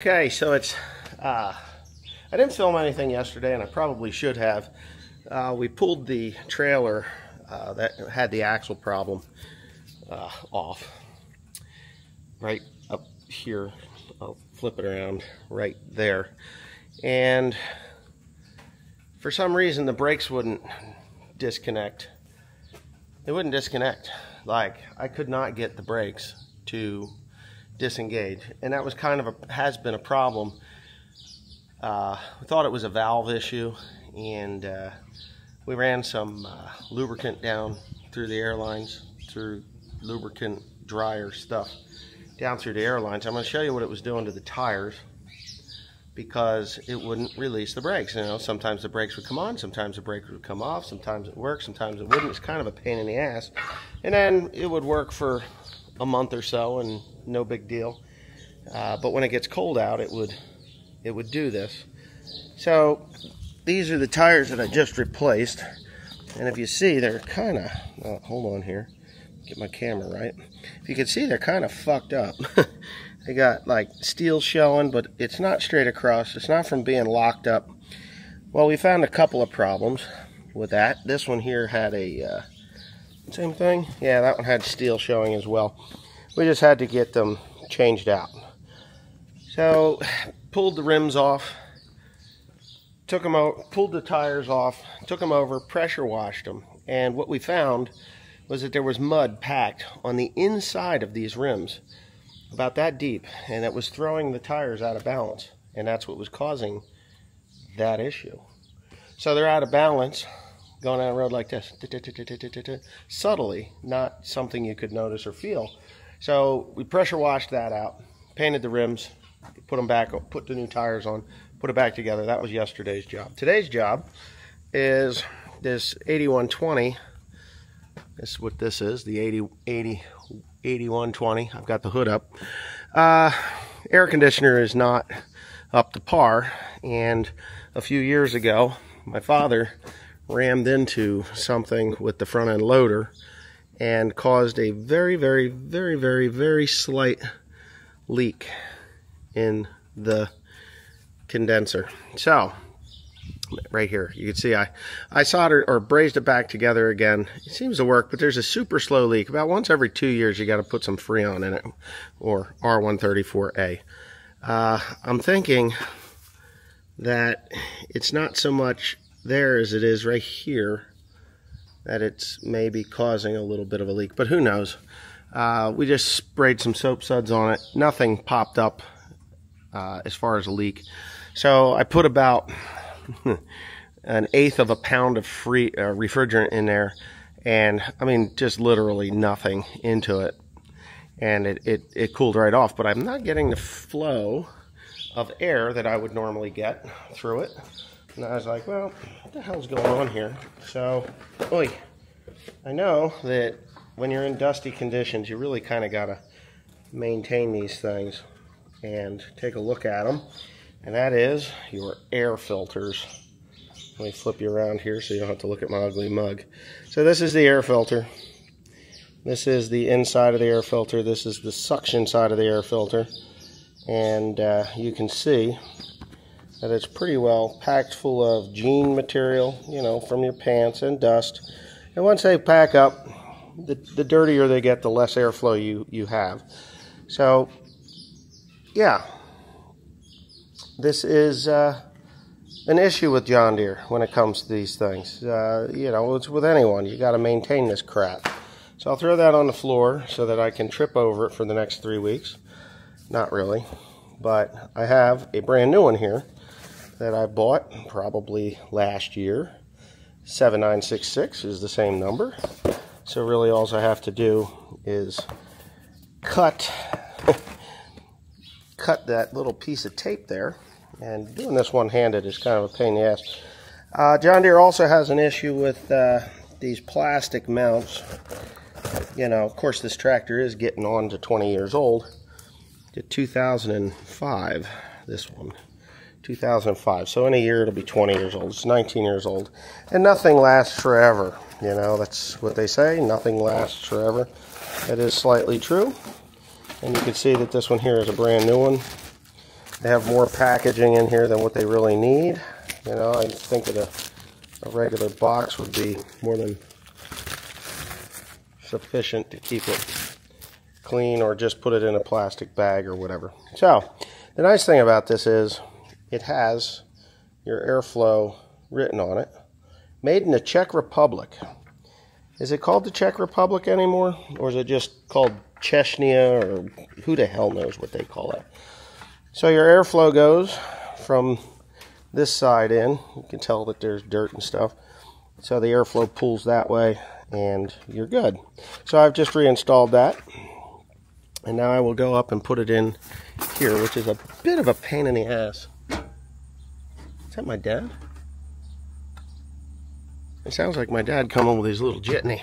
Okay, so it's, I didn't film anything yesterday, and I probably should have. We pulled the trailer that had the axle problem off. Right up here, I'll flip it around right there. And for some reason, the brakes wouldn't disconnect. They wouldn't disconnect. Like, I could not get the brakes to disengage, and that was kind of has been a problem. We thought it was a valve issue, and we ran some lubricant down through the air lines, through lubricant dryer stuff down through the air lines. I'm going to show you what it was doing to the tires, because it wouldn't release the brakes. You know, sometimes the brakes would come on, sometimes the brakes would come off, sometimes it worked, sometimes it wouldn't. It's kind of a pain in the ass. And then it would work for a month or so and no big deal, but when it gets cold out, it would do this. So these are the tires that I just replaced, and if you see, they're kind of hold on here, get my camera right. If you can see, they're kind of fucked up. They got like steel showing, but it's not straight across. It's not from being locked up. Well, we found a couple of problems with that. This one here had a same thing. Yeah, that one had steel showing as well. We just had to get them changed out. So, pulled the rims off, took them out, pulled the tires off, took them over, pressure washed them, and what we found was that there was mud packed on the inside of these rims, about that deep, and it was throwing the tires out of balance, and that's what was causing that issue. So they're out of balance, going down the road like this, subtly, not something you could notice or feel. So we pressure washed that out, painted the rims, put them back, put the new tires on, put it back together. That was yesterday's job. Today's job is this 8120. This is what this is, the 8120. I've got the hood up. Air conditioner is not up to par, and a few years ago, my father rammed into something with the front end loader and caused a very slight leak in the condenser. So right here, you can see I soldered or brazed it back together again. It seems to work, but there's a super slow leak. About once every 2 years, you got to put some Freon in it, or R134A. I'm thinking that it's not so much there as it is right here, that it's maybe causing a little bit of a leak, but who knows. We just sprayed some soap suds on it. Nothing popped up as far as a leak. So I put about 1/8 of a pound of free refrigerant in there, and I mean just literally nothing into it, and it cooled right off. But I'm not getting the flow of air that I would normally get through it. And I was like, well, what the hell's going on here? So, I know that when you're in dusty conditions, you really kind of got to maintain these things and take a look at them. And that is your air filters. Let me flip you around here so you don't have to look at my ugly mug. So this is the air filter. This is the inside of the air filter. This is the suction side of the air filter. And you can see that it's pretty well packed full of jean material, you know, from your pants and dust. And once they pack up, the dirtier they get, the less airflow you have. So, yeah, this is an issue with John Deere when it comes to these things. You know, it's with anyone. You got to maintain this crap. So I'll throw that on the floor so that I can trip over it for the next 3 weeks. Not really, but I have a brand new one here that I bought probably last year. 7966 is the same number. So really all I have to do is cut that little piece of tape there. And doing this one-handed is kind of a pain in the ass. John Deere also has an issue with these plastic mounts. You know, of course this tractor is getting on to 20 years old. To 2005, this one. 2005. So in a year it'll be 20 years old. It's 19 years old. And nothing lasts forever. You know, that's what they say. Nothing lasts forever. That is slightly true. And you can see that this one here is a brand new one. They have more packaging in here than what they really need. You know, I think that a regular box would be more than sufficient to keep it clean, or just put it in a plastic bag or whatever. So, the nice thing about this is it has your airflow written on it. Made in the Czech Republic. Is it called the Czech Republic anymore? Or is it just called Chechnya, or who the hell knows what they call it? So your airflow goes from this side in. You can tell that there's dirt and stuff. So the airflow pulls that way and you're good. So I've just reinstalled that. And now I will go up and put it in here, which is a bit of a pain in the ass. Is that my dad? It sounds like my dad coming with his little jitney.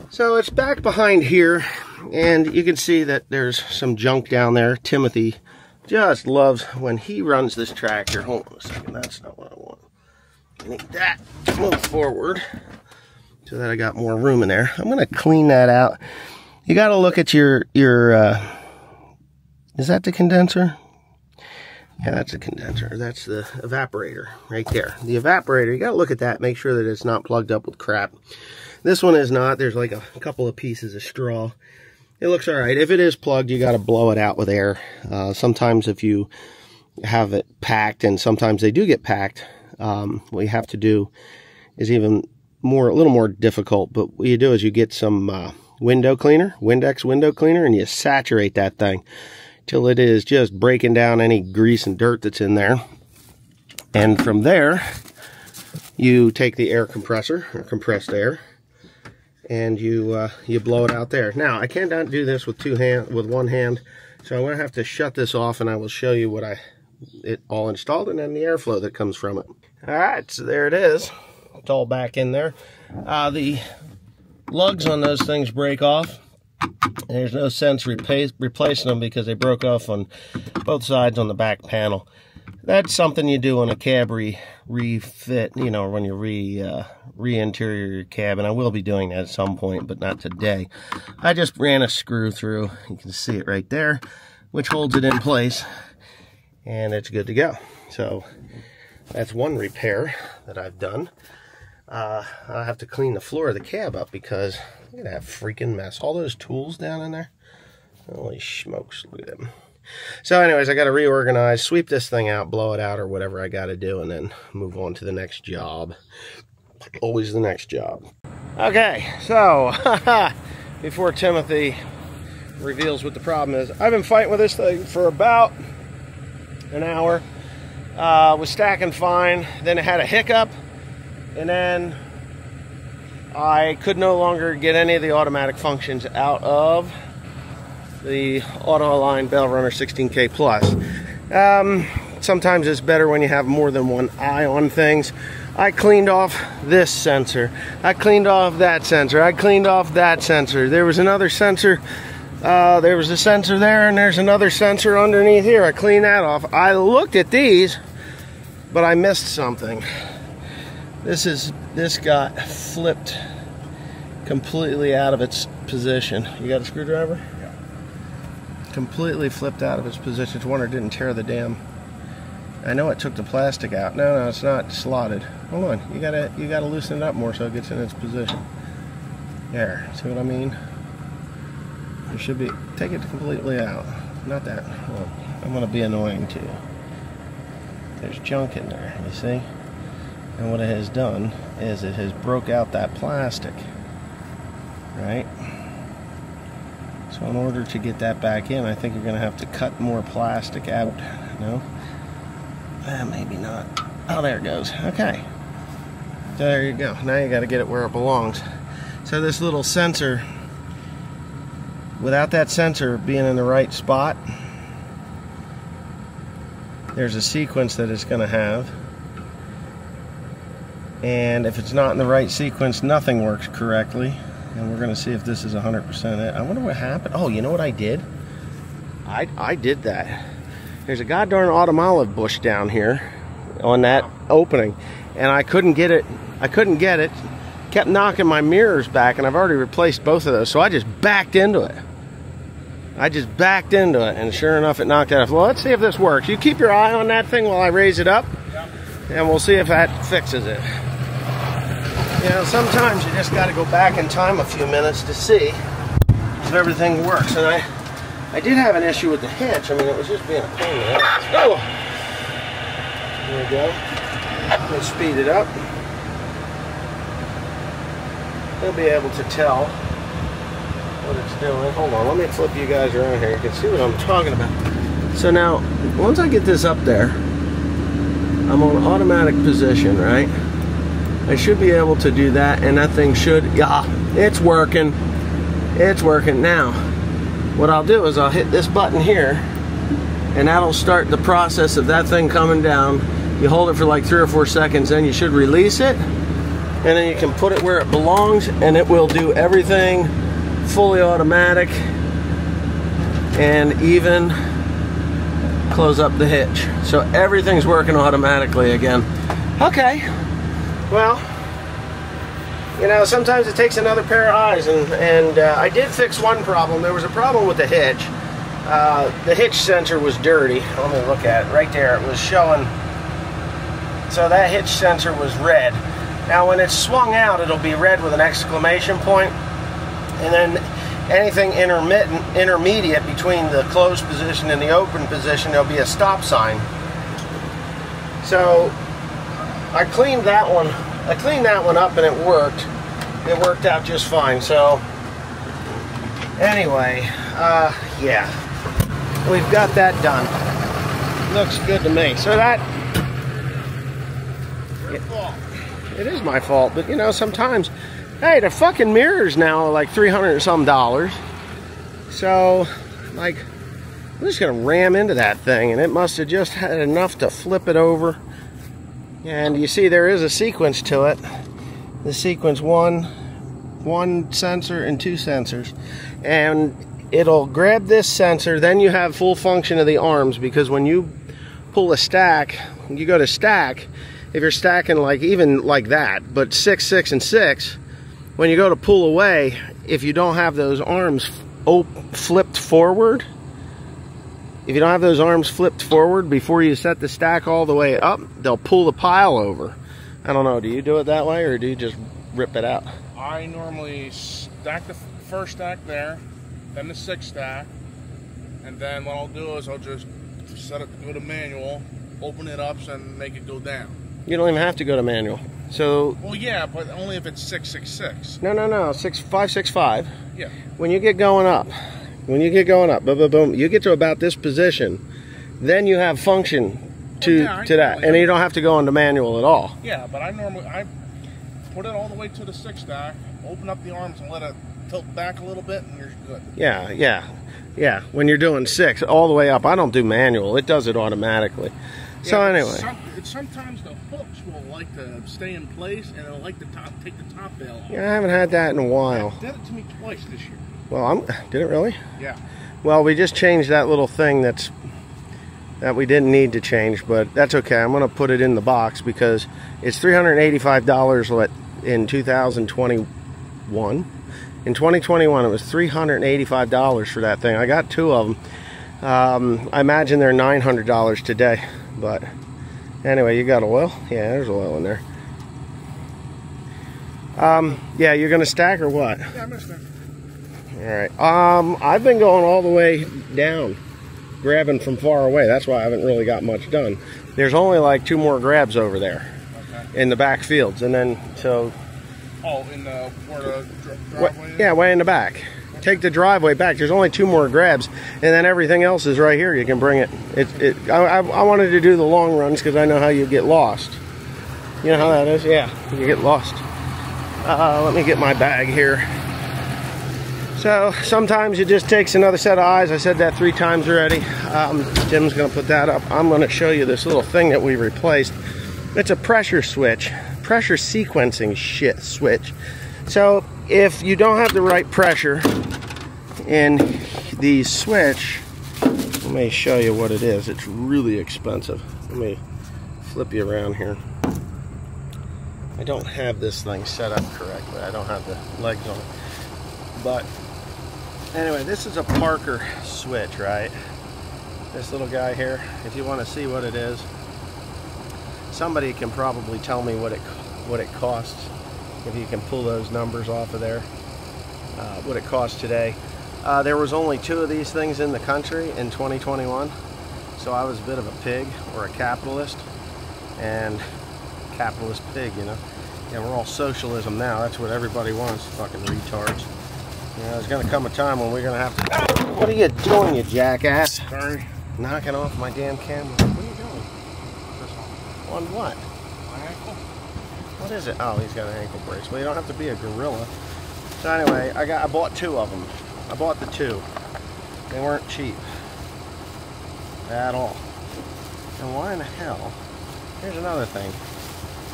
So it's back behind here, and you can see that there's some junk down there. Timothy just loves when he runs this tractor. Hold on a second, that's not what I want. I need that to move forward so that I got more room in there. I'm gonna clean that out. You gotta look at your is that the condenser? Yeah, that's the condenser. That's the evaporator right there. The evaporator, you gotta look at that, make sure that it's not plugged up with crap. This one is not. There's like a couple of pieces of straw. It looks all right. If it is plugged, you gotta blow it out with air. Sometimes if you have it packed, and sometimes they do get packed, what you have to do is a little more difficult, but what you do is you get some window cleaner, Windex window cleaner, and you saturate that thing till it is just breaking down any grease and dirt that's in there. And from there, you take the air compressor, or compressed air, and you blow it out there. Now, I cannot do this with one hand, so I'm going to have to shut this off, and I will show you what it all installed, and then the airflow that comes from it. All right, so there it is. It's all back in there. The lugs on those things break off. There's no sense replacing them because they broke off on both sides on the back panel. That's something you do on a cab refit, you know, when you re-interior your cab, and I will be doing that at some point, but not today. I just ran a screw through, you can see it right there, which holds it in place, and it's good to go. So that's one repair that I've done. I have to clean the floor of the cab up because look at that freaking mess. All those tools down in there. Holy smokes, look at them. So anyways, I got to reorganize, sweep this thing out, blow it out, or whatever I got to do, and then move on to the next job. Always the next job. Okay, so before Timothy reveals what the problem is, I've been fighting with this thing for about an hour. Was stacking fine, then it had a hiccup, and then I could no longer get any of the automatic functions out of the Auto-Align Bell Runner 16K Plus. Sometimes it's better when you have more than one eye on things. I cleaned off this sensor. I cleaned off that sensor. I cleaned off that sensor. There was another sensor. There was a sensor there, and there's another sensor underneath here. I cleaned that off. I looked at these, but I missed something. This got flipped completely out of its position. You got a screwdriver? Yeah. Completely flipped out of its position. It's wonder it didn't tear the damn. I know it took the plastic out. No, it's not slotted. Hold on. You gotta loosen it up more so it gets in its position. There. See what I mean? You should be. Take it completely out. Not that. Well, I'm gonna be annoying to you. There's junk in there. You see? And what it has done is it has broke out that plastic, right? So in order to get that back in, I think you're going to have to cut more plastic out. No? Maybe not. Oh, there it goes. Okay. So there you go. Now you got to get it where it belongs. So this little sensor, without that sensor being in the right spot, there's a sequence that it's going to have. And if it's not in the right sequence, nothing works correctly. And we're going to see if this is 100% it. I wonder what happened. Oh, you know what I did? I did that. There's a goddamn autumn olive bush down here on that opening. And I couldn't get it. Kept knocking my mirrors back, and I've already replaced both of those. So I just backed into it. I just backed into it, and sure enough, it knocked it off. Well, let's see if this works. You keep your eye on that thing while I raise it up, and we'll see if that fixes it. You know, sometimes you just got to go back in time a few minutes to see if everything works. And I did have an issue with the hitch. I mean, it was just being a pain in the ass. Oh! There we go. Let's speed it up. You'll be able to tell what it's doing. Hold on, let me flip you guys around here. You can see what I'm talking about. So now, once I get this up there, I'm on automatic position, right? I should be able to do that, and that thing should, yeah, it's working. It's working. Now, what I'll do is I'll hit this button here, and that'll start the process of that thing coming down. You hold it for like 3 or 4 seconds, then you should release it, and then you can put it where it belongs, and it will do everything fully automatic, and even close up the hitch. So everything's working automatically again. Okay, well, you know, sometimes it takes another pair of eyes, and I did fix one problem. There was a problem with the hitch. The hitch sensor was dirty. Let me look at it right there. It was showing, so that hitch sensor was red. Now when it's swung out, it'll be red with an exclamation point, and then anything intermediate between the closed position and the open position, there'll be a stop sign. So I cleaned that one up, and it worked. It worked out just fine. So anyway, yeah, we've got that done. Looks good to me. So that, it is my fault, but you know, sometimes, hey, the fucking mirrors now are like $300 and some. So, like, I'm just gonna ram into that thing, and it must have just had enough to flip it over. And you see there is a sequence to it. The sequence one sensor and 2 sensors. And it'll grab this sensor, then you have full function of the arms, because when you pull a stack, you go to stack, if you're stacking like even like that, but 6, 6, and 6, when you go to pull away, if you don't have those arms flipped forward, if you don't have those arms flipped forward before you set the stack all the way up, they'll pull the pile over. I don't know, do you do it that way, or do you just rip it out? I normally stack the first stack there, then the 6th stack, and then what I'll do is I'll just set it to go to manual, open it up, and make it go down. You don't even have to go to manual. So, well, yeah, but only if it's 666. No, 565. Yeah. When you get going up, boom, boom, boom, boom, you get to about this position, then you have function to that, and you don't have to go into manual at all. Yeah, but I put it all the way to the 6th stack, open up the arms and let it tilt back a little bit, and you're good. Yeah. When you're doing 6 all the way up, I don't do manual. It does it automatically. Yeah, so anyway, sometimes the hooks will like to stay in place, and it'll like to take the top bail off. Yeah, I haven't had that in a while. It did it to me twice this year. Well, did it really? Yeah. Well, we just changed that little thing that we didn't need to change, but that's okay. I'm going to put it in the box because it's $385 in 2021. In 2021, it was $385 for that thing. I got 2 of them. I imagine they're $900 today, but anyway, you got oil? Yeah, there's oil in there. Yeah, you're gonna stack or what? Yeah, I'm gonna stack. All right. I've been going all the way down, grabbing from far away. That's why I haven't really got much done. There's only like 2 more grabs over there, in the back fields, and then so. Oh, in the where the driveway is? Yeah, way in the back. Take the driveway back. There's only 2 more grabs, and then everything else is right here. You can bring it. I wanted to do the long runs because I know how you get lost. You know how that is? Yeah, you get lost. Let me get my bag here. So sometimes it just takes another set of eyes. I said that 3 times already. Jim's going to put that up. I'm going to show you this little thing that we replaced. It's a pressure switch, pressure sequencing switch. So if you don't have the right pressure in the switch, let me show you what it is. It's really expensive. Let me flip you around here. I don't have this thing set up correctly. I don't have the legs on it. But Anyway, this is a Parker switch, right? This little guy here, if you want to see what it is, somebody can probably tell me what it costs, if you can pull those numbers off of there, what it costs today. There was only 2 of these things in the country in 2021, so I was a bit of a pig, or a capitalist, and capitalist pig, you know. Yeah, we're all socialism now. That's what everybody wants, fucking retards. You know, there's gonna come a time when we're gonna have to... What are you doing, you jackass? Sorry. Knocking off my damn camera. What are you doing? On what? My ankle. What is it? Oh, he's got an ankle brace. Well, you don't have to be a gorilla. So anyway, I bought 2 of them. I bought the 2. They weren't cheap. At all. And why in the hell? Here's another thing.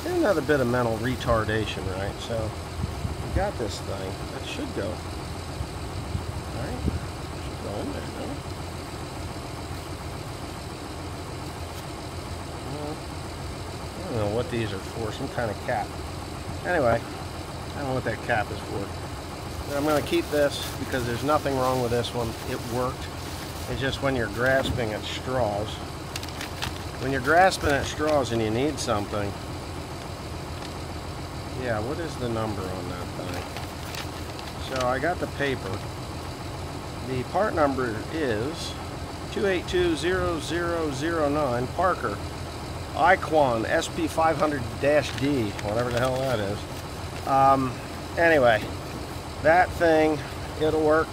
Here's another bit of mental retardation, right? So, we got this thing. That should go. Right? Should go in there, no? I don't know what these are for. Some kind of cap. Anyway, I don't know what that cap is for. But I'm going to keep this because there's nothing wrong with this one. It worked. It's just when you're grasping at straws. When you're grasping at straws and you need something. Yeah, what is the number on that thing? So I got the paper. The part number is 2820009 Parker Iquan SP500-D, whatever the hell that is. Anyway, that thing, it'll work.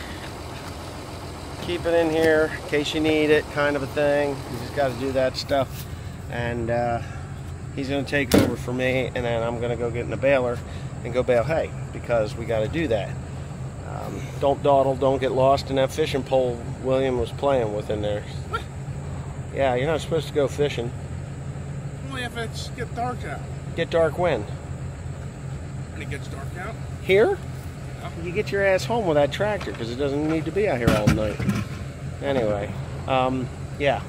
Keep it in here in case you need it, kind of a thing. You just got to do that stuff. And he's going to take over for me, and then I'm going to go get in the baler and go bale hay, because we got to do that. Don't dawdle, don't get lost in that fishing pole William was playing with in there. What? Yeah, you're not supposed to go fishing. Only if it's get dark out. Get dark when? When it gets dark out? Here? Yeah. You get your ass home with that tractor, because it doesn't need to be out here all night. Anyway, yeah.